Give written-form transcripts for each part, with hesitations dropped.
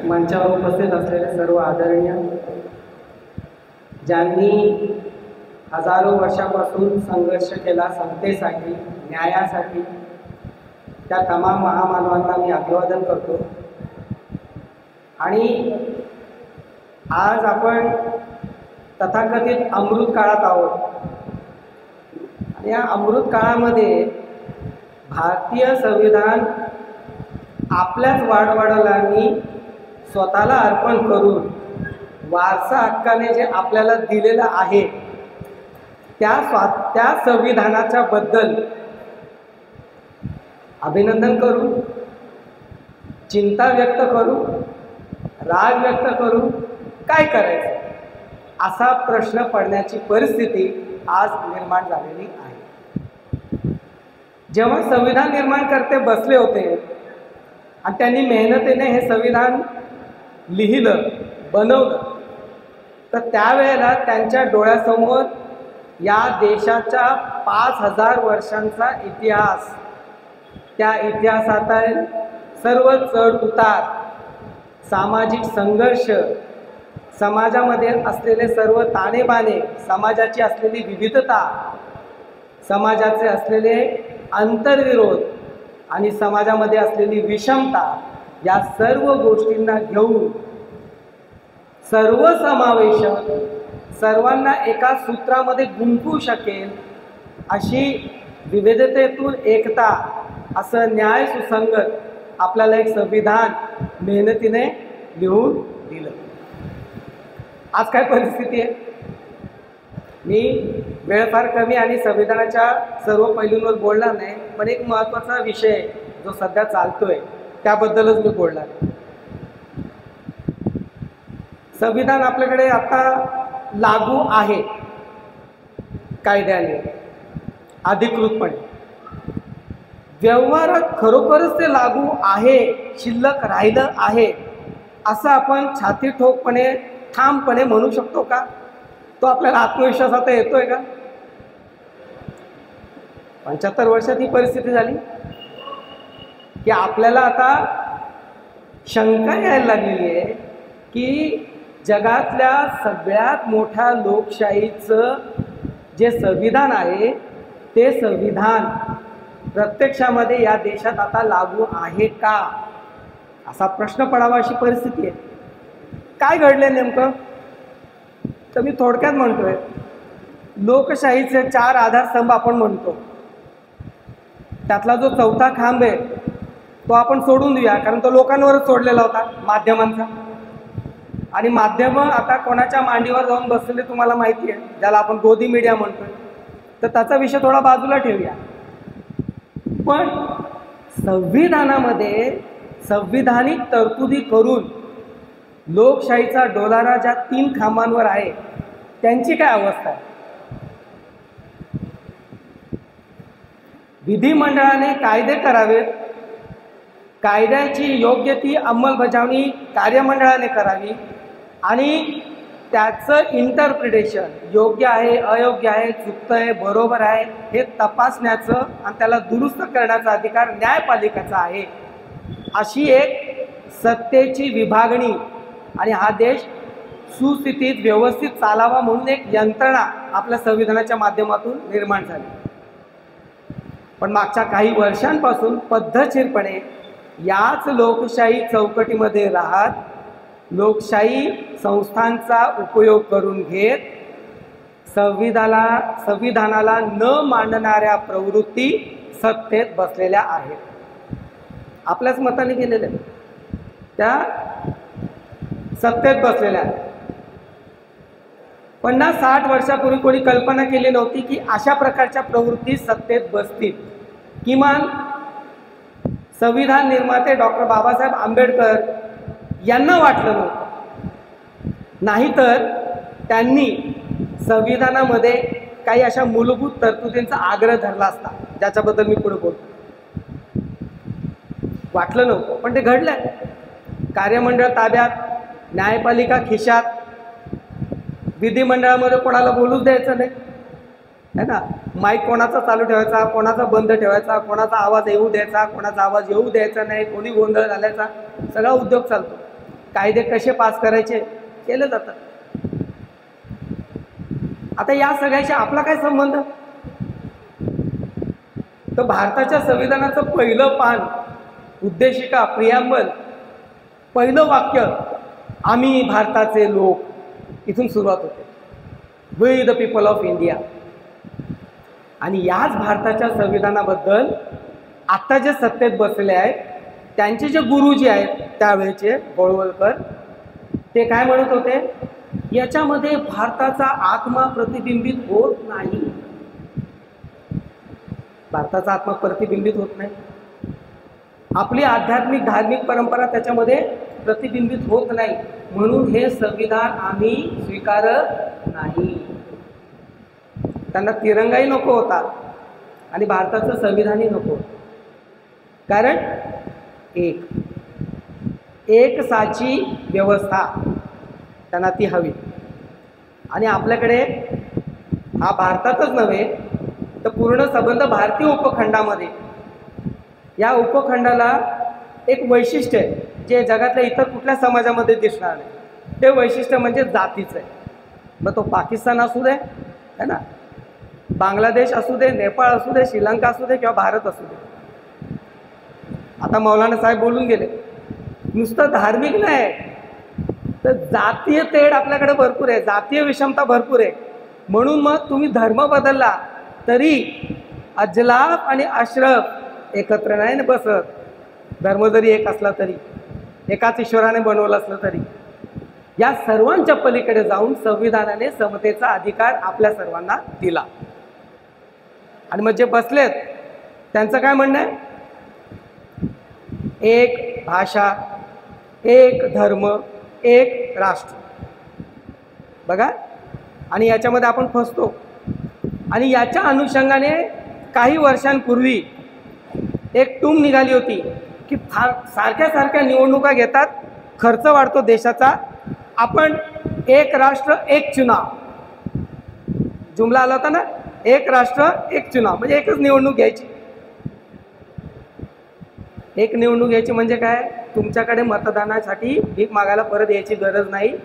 मंचावर उपस्थित असलेले सर्व आदरणीय, ज्यांनी हजारो वर्षापासून संघर्ष केला समतेसाठी, न्यायासाठी, त्या तमाम महामानवांना मी अभिवादन करतो। आणि आज आपण तथाकथित अमृत काळात आहोत। आणि या अमृत काळामध्ये भारतीय संविधान आपल्याच वाडवडिलांनी स्वतःला अर्पण करून वारसा हक्काने जे आपल्याला दिलेलं आहे त्या संविधानाच्या बद्दल अभिनंदन करू, चिंता व्यक्त करू, राग व्यक्त करू, काय करायचं असा प्रश्न पडण्याची परिस्थिती आज निर्माण झालेली आहे। जेव्हा संविधान निर्माणकर्ते बसले होते आणि त्यांनी मेहनतीने हे संविधान लिहिलं, बनवलं, तर त्यावेळेला त्यांच्या डोळ्यासमोर या देशाच्या 5000 वर्षांचा इतिहास, त्या इतिहासातील सर्व चढ उतार, सामाजिक संघर्ष, समाजामध्ये असलेले सर्व ताणेबाणे, समाजाची असलेली विविधता, समाजाचे असलेले आंतरविरोध आणि समाजामध्ये असलेली विषमता, या सर्व गोष्टींना घेऊन सर्वसमावेशक, सर्वांना एका सूत्रामध्ये गुंफू शकेल अशी विविधतेतून एकता, असं न्याय सुसंगत आपल्याला एक संविधान मेहनतीने लिहून दिलं। आज काय परिस्थिती आहे? मी वेळ फार कमी आणि संविधानाच्या सर्व पैलूंवर बोलणार नाही, पण एक महत्त्वाचा विषय जो सध्या चालतोय त्याबद्दलच मी बोलणार आहे। संविधान आपल्याकडे आता लागू आहे कायद्याने, अधिकृतपणे। व्यवहारात खरोखरच ते लागू आहे, शिल्लक राहिलं आहे असं आपण छाती ठोकपणे, ठामपणे म्हणू शकतो का? तो आपल्याला आत्मविश्वास आता येतोय का? 75 वर्षात ही परिस्थिती झाली की आपल्याला आता शंका यायला लागलेली आहे की जगातल्या सगळ्यात मोठ्या लोकशाहीचं जे संविधान आहे ते संविधान प्रत्यक्षामध्ये या देशात आता लागू आहे का, असा प्रश्न पडावा अशी परिस्थिती आहे। काय घडले नेमकं? तर मी थोडक्यात म्हणतोय, लोकशाहीचे 4 आधारस्तंभ आपण म्हणतो, त्यातला जो चौथा खांब आहे तो आपण सोडून देऊया, कारण तो लोकांवरच सोडलेला होता, माध्यमांचा। आणि माध्यम आता कोणाच्या मांडीवर जाऊन बसलेले तुम्हाला माहिती आहे, ज्याला आपण गोदी मीडिया म्हणतोय, तर त्याचा विषय थोडा बाजूला ठेवूया। पण संविधानामध्ये संविधानिक तरतुदी करून लोकशाहीचा डोलारा ज्या 3 खांबांवर आहे त्यांची काय अवस्था आहे? विधिमंडळाने कायदे करावेत, कायद्याची योग्य ती अंमलबजावणी कार्यमंडळाने करावी आणि त्याचं इंटरप्रिटेशन योग्य आहे, अयोग्य आहे, चुकतं आहे, बरोबर आहे हे तपासण्याचं आणि त्याला दुरुस्त करण्याचा अधिकार न्यायपालिकेचा आहे। अशी एक सत्तेची विभागणी आणि हा देश सुस्थितीत व्यवस्थित चालावा म्हणून एक यंत्रणा आपल्या संविधानाच्या माध्यमातून निर्माण झाली। पण मागच्या काही वर्षांपासून पद्धतशीरपणे याच लोकशाही चौकटीमध्ये राहत, लोकशाही संस्थांचा उपयोग करून घेत, संविधानाला न मांडणाऱ्या प्रवृत्ती सत्तेत बसलेल्या आहेत। आपल्याच मताने केलेल्या त्या सत्तेत बसलेल्या आहेत। 50-60 वर्षापूर्वी कोणी कल्पना केली नव्हती की अशा प्रकारच्या प्रवृत्ती सत्तेत बसतील। किमान संविधान निर्माते डॉक्टर बाबासाहेब आंबेडकर यांना वाटलं नव्हतं, नाहीतर त्यांनी संविधानामध्ये काही अशा मूलभूत तरतुदींचा आग्रह धरला असता, ज्याच्याबद्दल मी पुढे बोलतो। वाटलं नव्हतं, पण ते घडलं। कार्यमंडळ ताब्यात, न्यायपालिका खिशात, विधिमंडळामध्ये कोणाला बोलूच द्यायचं नाही, है ना। माईक कोणाचा चालू ठेवायचा, कोणाचा बंद ठेवायचा, कोणाचा आवाज येऊ द्यायचा, कोणाचा आवाज येऊ द्यायचा नाही, कोणी गोंधळ घालायचा, सगळा उद्योग चालतो। कायदे कसे पास करायचे केले जातात. आता या सगळ्याशी आपला काय संबंध? तर भारताच्या संविधानाचं पहिलं पान, उद्देशिका, प्रियांबल, पहिलं वाक्य आम्ही भारताचे लोक, इथून सुरुवात होते. We the people of India. आणि याच भारताच्या संविधानाबद्दल आता जे सत्तेत बसलेले आहेत त्यांचे जे गुरुजी आहेत त्यावेळेचे गोळवलकर, ते काय म्हणत होते, याच्यामध्ये भारताचा आत्मा प्रतिबिंबित होत नाही. भारताचा आत्मा प्रतिबिंबित होत नाही, आपली आध्यात्मिक धार्मिक परंपरा त्याच्यामध्ये प्रतिबिंबित होत नाही, म्हणून हे संविधान आम्ही स्वीकारत नाही. त्यांना तिरंगाही नको होता आणि भारताचं संविधानही नको. कारण एक साची व्यवस्था त्यांना ती हवी. आणि आपल्याकडे हा भारतातच नव्हे तर पूर्ण संबंध भारतीय उपखंडामध्ये, या उपखंडाला एक वैशिष्ट्य आहे जे जगातल्या इतर कुठल्या समाजामध्ये दिसणार नाही. ते वैशिष्ट्य म्हणजे जातीचं आहे. मग तो पाकिस्तान असू दे, है ना, बांगलादेश असू दे, नेपाळ असू दे, श्रीलंका असू दे किंवा भारत असू दे. आता मौलाना साहेब बोलून गेले, नुसतं धार्मिक नाही तर जातीय तेढ आपल्याकडे भरपूर आहे, जातीय विषमता भरपूर आहे. म्हणून मग तुम्ही धर्म बदलला तरी अजलाफ आणि अशरफ एकत्र नाही बसत. धर्म जरी एक असला तरी, एकाच ईश्वराने बनवलं असलं तरी, या सर्वांच्या पलीकडे जाऊन संविधानाने समतेचा अधिकार आपल्या सर्वांना दिला. आणि मग जे बसलेत त्यांचं काय म्हणणं आहे, एक भाषा, एक धर्म, एक राष्ट्र. बघा, आणि याच्यामध्ये आपण फसतो. आणि याच्या अनुषंगाने काही वर्षांपूर्वी एक टूम निघाली होती की सारख्या सारख्या निवडणुका घेतात, खर्च वाढतो देशाचा, आपण एक राष्ट्र एक चुनाव, जुमला आला होता ना, एक राष्ट्र एक चुनाव, म्हणजे एकच निवडणूक घ्यायची. एक निवडणूक घ्यायची म्हणजे काय, तुमच्याकडे मतदानासाठी भीक मागायला परत यायची गरज नाही.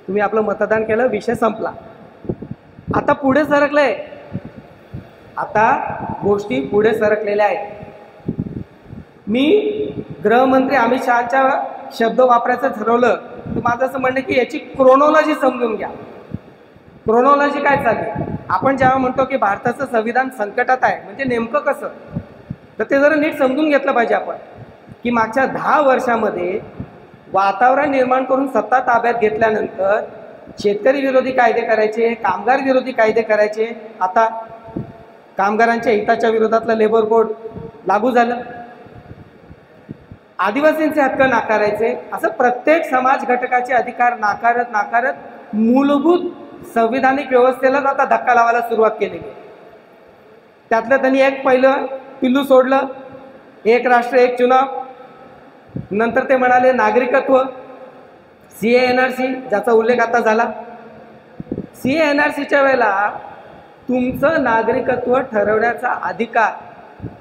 तुम्ही आपलं मतदान केलं, विषय संपला. आता पुढे सरकलंय, आता गोष्टी पुढे सरकलेल्या आहेत. मी गृहमंत्री अमित शहाच्या शब्द वापरायचं ठरवलं तर माझं असं म्हणणं की याची क्रोनॉलॉजी समजून घ्या. क्रोनॉलॉजी काय चालली, आपण जेव्हा म्हणतो की भारताचं संविधान संकटात आहे म्हणजे नेमकं कसं, तर ते जरा नीट समजून घेतलं पाहिजे आपण. की मागच्या 10 वर्षामध्ये वातावरण निर्माण करून सत्ता ताब्यात घेतल्यानंतर शेतकरी विरोधी कायदे करायचे, कामगार विरोधी कायदे करायचे. आता कामगारांच्या हिताच्या विरोधातलं लेबर कोड लागू झालं, आदिवासींचे हक्क नाकारायचे. असं प्रत्येक समाज घटकाचे अधिकार नाकारत मूलभूत संविधानिक व्यवस्थेलाच आता धक्का लावायला सुरुवात केलेली. त्यातलं त्यांनी एक पहिलं पिल्लू सोडलं, एक राष्ट्र एक चुनाव. नंतर ते म्हणाले नागरिकत्व, CA-NRC, ज्याचा उल्लेख आता झाला. CA-NRCच्या वेळेला तुमचं नागरिकत्व ठरवण्याचा अधिकार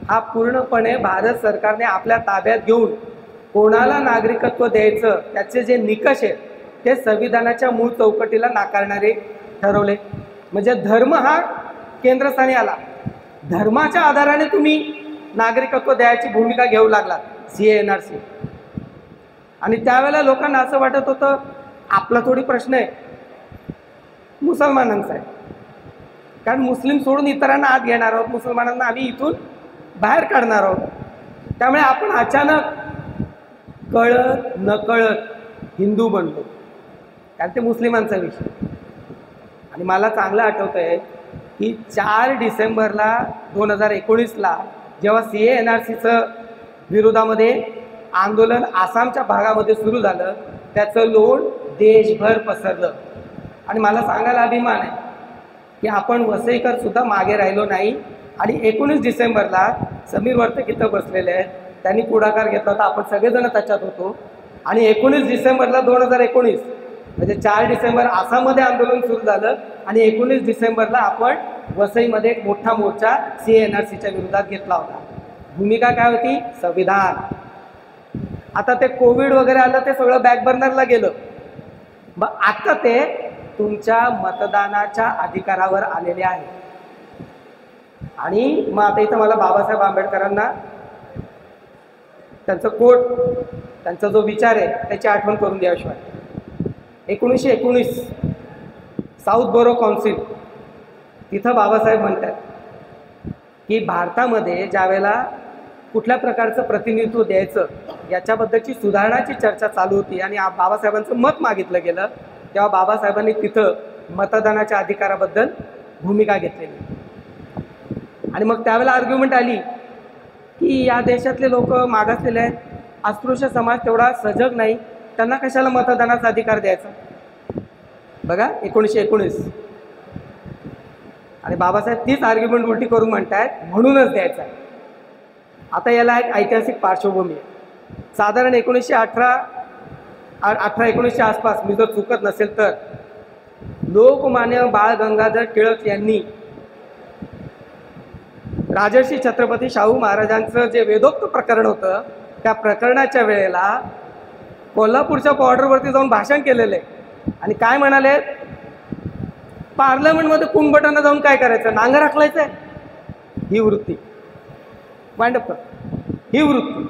हा पूर्णपणे भारत सरकारने आपल्या ताब्यात घेऊन कोणाला नागरिकत्व द्यायचं त्याचे जे निकष आहेत ते संविधानाच्या मूळ चौकटीला नाकारणारे ठरवले. म्हणजे धर्म हा केंद्रस्थानी आला. धर्माच्या आधाराने तुम्ही नागरिकत्व द्यायची भूमिका घेऊ लागला CA-NRC. आणि त्यावेळेला लोकांना असं वाटत होतं आपला थोडी प्रश्न आहे, मुसलमानांचा आहे, कारण मुस्लिम सोडून इतरांना आत घेणार आहोत, मुसलमानांना आम्ही इथून बाहेर काढणार आहोत. त्यामुळे आपण अचानक कळत नकळत हिंदू बनलो, कारण ते मुस्लिमांचा विषय. आणि मला चांगलं आठवतं आहे की 4 डिसेंबरला 2019ला जेव्हा CA-NRCचं विरोधामध्ये आंदोलन आसामच्या भागामध्ये सुरू झालं, त्याचं लोण देशभर पसरलं. आणि मला सांगायला अभिमान आहे की आपण वसईकर सुद्धा मागे राहिलो नाही. आणि 19 डिसेंबरला समीर वर्तक इथं बसलेले आहेत, त्यांनी पुढाकार घेतला होता, आपण सगळेजण त्याच्यात होतो. आणि 19 डिसेंबरला 2019 म्हणजे 4 डिसेंबर आसाममध्ये आंदोलन सुरू झालं आणि 19 डिसेंबरला आपण वसईमध्ये एक मोठा मोर्चा CA-NRCच्या विरोधात घेतला होता. भूमिका काय होती, संविधान. आता ते कोविड वगैरे आलं ते सगळं बॅकबर्नरला गेलं. मग आता ते तुमच्या मतदानाच्या अधिकारावर आलेले आहे. आणि मग आता इथं मला बाबासाहेब आंबेडकरांना त्यांचं कोट, त्यांचा जो विचार आहे त्याची आठवण करून द्यावीशी वाटते. 1919 साऊथ बोरो काउन्सिल, तिथं बाबासाहेब म्हणतात की भारतामध्ये ज्यावेळेला कुठल्या प्रकारचं प्रतिनिधित्व द्यायचं याच्याबद्दलची सुधारणाची चर्चा चालू होती आणि बाबासाहेबांचं मत मागितलं गेलं, तेव्हा बाबासाहेबांनी तिथं मतदानाच्या अधिकाराबद्दल भूमिका घेतलेली. आणि मग त्यावेळेला आर्ग्युमेंट आली की या देशातले लोक मागासलेले आहेत, अस्पृश्य समाज तेवढा सजग नाही, त्यांना कशाला मतदानाचा अधिकार द्यायचा. बघा 1919. आणि बाबासाहेब तीच आर्ग्युमेंट उलटी करून म्हणतायत म्हणूनच द्यायचा आहे. आता याला एक ऐतिहासिक पार्श्वभूमी आहे. साधारण 1918-19च्या आसपास, मी जर चुकत नसेल तर, लोकमान्य बाळ गंगाधर टिळक यांनी राजर्षी छत्रपती शाहू महाराजांचं जे वेदोक्त प्रकरण होतं त्या प्रकरणाच्या वेळेला कोल्हापूरच्या बॉर्डरवरती जाऊन भाषण केलेलं आहे. आणि काय म्हणाले, पार्लमेंटमध्ये कुंभटांना जाऊन काय करायचं, नांगर राखलायचं आहे. ही वृत्ती मांडप, ही वृत्ती,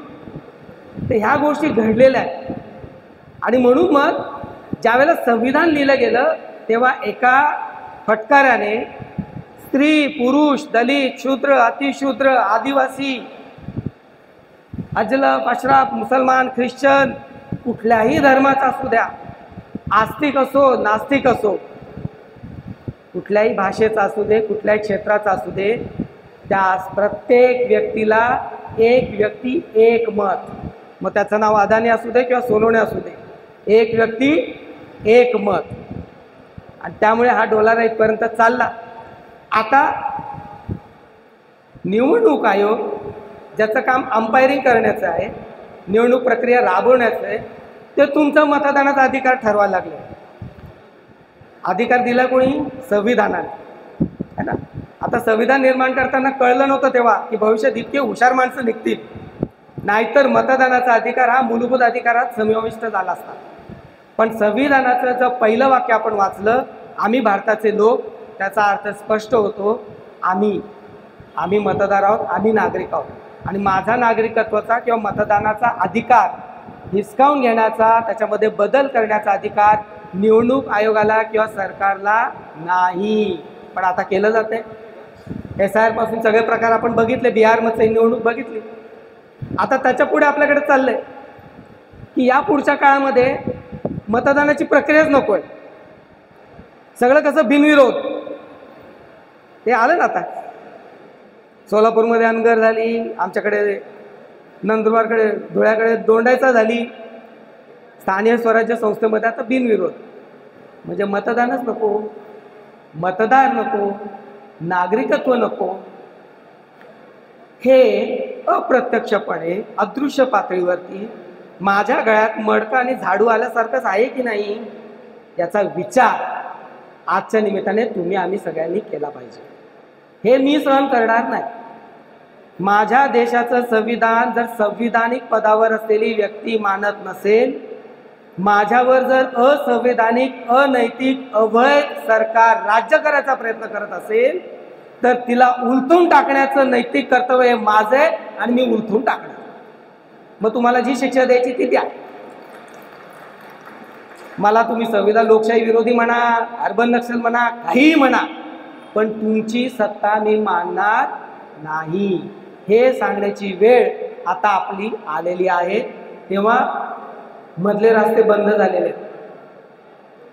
तर ह्या गोष्टी घडलेल्या आहेत. आणि म्हणून मग ज्यावेळेला संविधान लिहिलं गेलं तेव्हा एका फटकाऱ्याने स्त्री, पुरुष, दलित, शूद्र, अतिशूद्र, आदिवासी, अजलफ, अशराफ, मुसलमान, ख्रिश्चन, कुठल्याही धर्माचा असू द्या, आस्तिक असो नास्तिक असो, कुठल्याही भाषेचा असू दे, कुठल्याही क्षेत्राचा असू दे, त्या प्रत्येक व्यक्तीला एक व्यक्ती एक मत. मग त्याचं नाव अदानी असू दे किंवा सोनवणे असू दे, एक व्यक्ती एक मत. आणि त्यामुळे हा डोलारा इथपर्यंत चालला. आता निवडणूक आयोग ज्याचं काम अंपायरिंग करण्याचं आहे, निवडणूक प्रक्रिया राबवण्याचं आहे, ते तुमचा मतदानाचा अधिकार ठरवायला लागले. अधिकार दिला कोणी, संविधानाने, है ना. आता संविधान निर्माण करताना कळलं नव्हतं तेव्हा की भविष्यात इतके हुशार माणसं निघतील, नाहीतर मतदानाचा अधिकार हा मूलभूत अधिकारात समाविष्ट झाला असता. पण संविधानाचं जर पहिलं वाक्य आपण वाचलं, आम्ही भारताचे लोक, त्याचा अर्थ स्पष्ट होतो, आम्ही मतदार आहोत, आम्ही नागरिक आहोत. आणि माझा नागरिकत्वाचा किंवा मतदानाचा अधिकार हिसकावून घेण्याचा, त्याच्यामध्ये बदल करण्याचा अधिकार निवडणूक आयोगाला किंवा सरकारला नाही. पण आता केलं जाते. SIR पासून सगळे प्रकार आपण बघितले, बिहारमध्ये निवडणूक बघितली. आता त्याच्या पुढे आपल्याकडे चाललंय की या पुढच्या काळामध्ये मतदानाची प्रक्रियाच नको आहे, सगळं कसं बिनविरोध. ते आलं ना. आता सोलापूरमध्ये अनगर झाली, आमच्याकडे नंदुरबारकडे, धुळ्याकडे दोंडायचा झाली, स्थानिक स्वराज्य संस्थेमध्ये आता बिनविरोध. म्हणजे मतदानच नको, मतदार नको, नागरिकत्व नको. हे अप्रत्यक्षपणे अदृश्य पातळीवरती माझ्या गळ्यात मडकं आणि झाडू आल्यासारखंच आहे की नाही याचा विचार आजच्या निमित्ताने तुम्ही आम्ही सगळ्यांनी केला पाहिजे. हे मी सहन करणार नाही. माझ्या देशाचं संविधान जर संविधानिक पदावर असलेली व्यक्ती मानत नसेल, माझ्यावर जर असंवैधानिक, अनैतिक, अवैध सरकार राज्य करायचा प्रयत्न करत असेल तर तिला उलथून टाकण्याचं नैतिक कर्तव्य हे माझं आहे आणि मी उलथून टाकणार. मग तुम्हाला जी शिक्षा द्यायची ती द्या. मला तुम्ही संविधान लोकशाही विरोधी म्हणा, अर्बन नक्षल म्हणा, काहीही म्हणा, पण तुमची सत्ता मी मानणार नाही. हे सांगण्याची वेळ आता आपली आलेली आहे. तेव्हा मधले रस्ते बंद झालेले आहेत.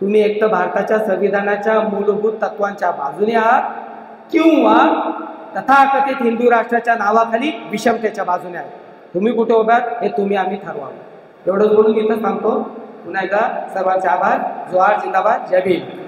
तुम्ही एक तर भारताच्या संविधानाच्या मूलभूत तत्वांच्या बाजूने आहात किंवा तथाकथित हिंदू राष्ट्राच्या नावाखाली विषमतेच्या बाजूने आहात. तुम्ही कुठे उभ्यात हे तुम्ही आम्ही ठरवावं. एवढंच बोलून इथं थांबतो. पुन्हा एकदा सर्वांचे आभार. जोहार, जिंदाबाद, जय भीम.